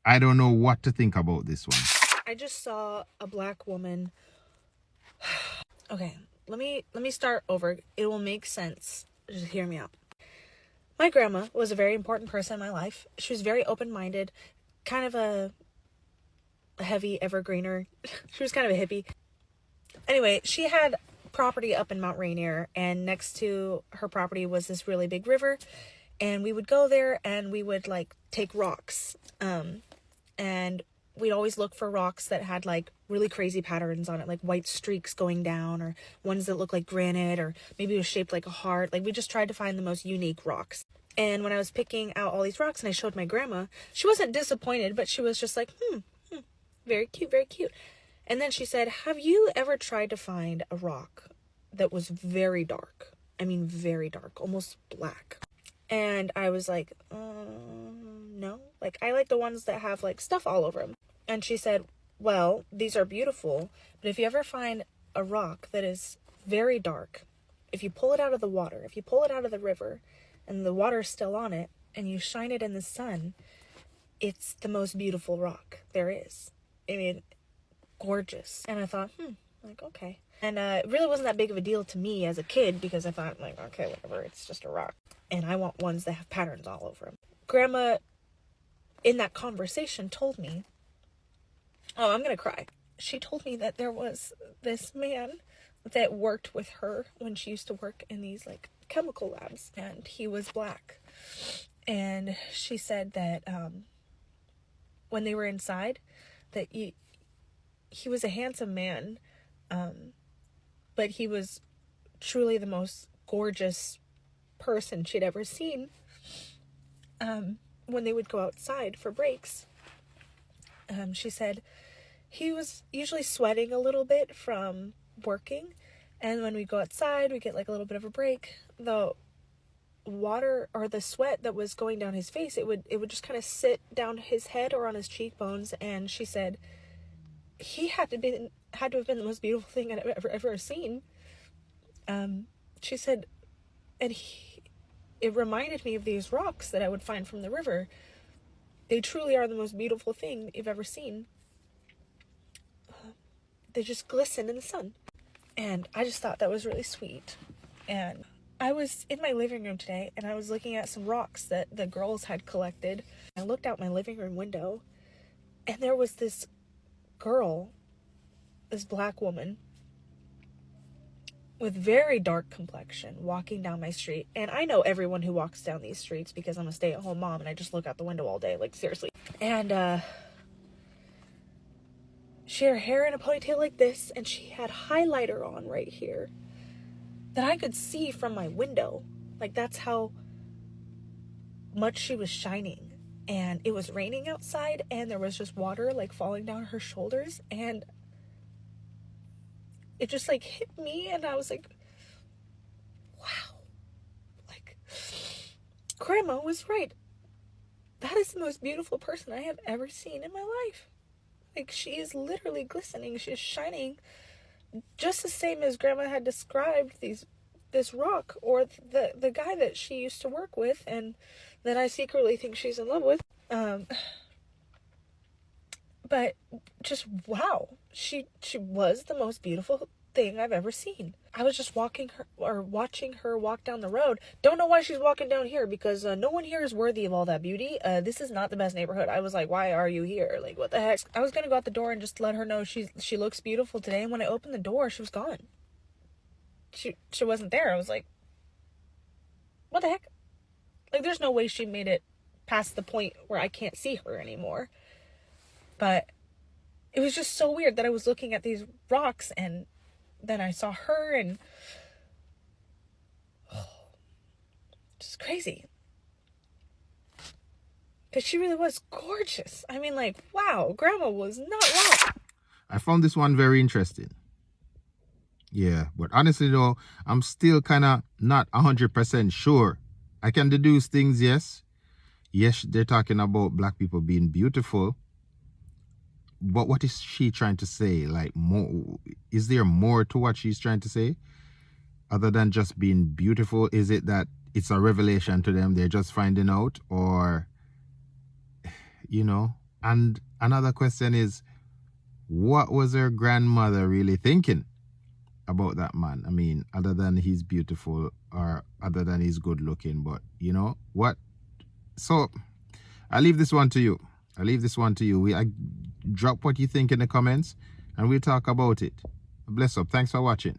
I don't know what to think about this one. I just saw a black woman. Okay, let me start over. It will make sense. Just hear me out. My grandma was a very important person in my life. She was very open-minded, kind of a heavy evergreener. She was kind of a hippie. Anyway, she had property up in Mount Rainier, and next to her property was this really big river, and we would go there and we would like take rocks. And we'd always look for rocks that had like really crazy patterns on it, like white streaks going down, or ones that look like granite, or maybe it was shaped like a heart. Like we just tried to find the most unique rocks. And when I was picking out all these rocks and I showed my grandma, she wasn't disappointed, but she was just like, very cute, very cute. And then she said, have you ever tried to find a rock that was very dark? I mean, very dark, almost black. And I was like, no. Like, I like the ones that have, like, stuff all over them. And she said, well, these are beautiful, but if you ever find a rock that is very dark, if you pull it out of the water, if you pull it out of the river, and the water is still on it, and you shine it in the sun, it's the most beautiful rock there is. I mean, gorgeous. And I thought, like, okay. And it really wasn't that big of a deal to me as a kid, because I thought, like, okay, whatever, it's just a rock. And I want ones that have patterns all over them. Grandma, in that conversation, told me, oh, I'm gonna cry. She told me that there was this man that worked with her when she used to work in these, like, chemical labs, and he was black. And she said that when they were inside, that he was a handsome man, but he was truly the most gorgeous person she'd ever seen. When they would go outside for breaks, she said he was usually sweating a little bit from working, and when we go outside we get like a little bit of a break. The water or the sweat that was going down his face, it would just kind of sit down his head or on his cheekbones. And she said he had to have been the most beautiful thing I'd ever seen. She said, and it reminded me of these rocks that I would find from the river. They truly are the most beautiful thing you've ever seen. They just glisten in the sun. And I just thought that was really sweet. And I was in my living room today, and I was looking at some rocks that the girls had collected. I looked out my living room window, and there was this girl, this black woman, with very dark complexion, walking down my street. And I know everyone who walks down these streets because I'm a stay-at-home mom and I just look out the window all day, like, seriously. And she had her hair in a ponytail like this, and she had highlighter on right here that I could see from my window. Like, that's how much she was shining. And it was raining outside, and there was just water like falling down her shoulders, and it just like hit me, and I was like, wow, like, Grandma was right. That is the most beautiful person I have ever seen in my life. Like, she is literally glistening. She is shining just the same as Grandma had described this rock, or the guy that she used to work with and that I secretly think she's in love with. But just, wow, she was the most beautiful thing I've ever seen. I was just watching her walk down the road. Don't know why she's walking down here, because no one here is worthy of all that beauty. This is not the best neighborhood. I was like, why are you here? Like, what the heck? I was gonna go out the door and just let her know she looks beautiful today, and when I opened the door, she was gone. She wasn't there. I was like, what the heck? Like, there's no way she made it past the point where I can't see her anymore. But it was just so weird that I was looking at these rocks, and then I saw her, and just crazy. Because she really was gorgeous. I mean, like, wow, Grandma was not wrong. I found this one very interesting. Yeah, but honestly though, I'm still kind of not 100% sure. I can deduce things, yes. Yes, they're talking about black people being beautiful. But what is she trying to say? Like, more, is there more to what she's trying to say? Other than just being beautiful? Is it that it's a revelation to them, they're just finding out? Or, And another question is, what was her grandmother really thinking about that man? I mean, other than he's beautiful or other than he's good looking, but you know what? So I leave this one to you. Drop what you think in the comments and we'll talk about it. Bless up. Thanks for watching.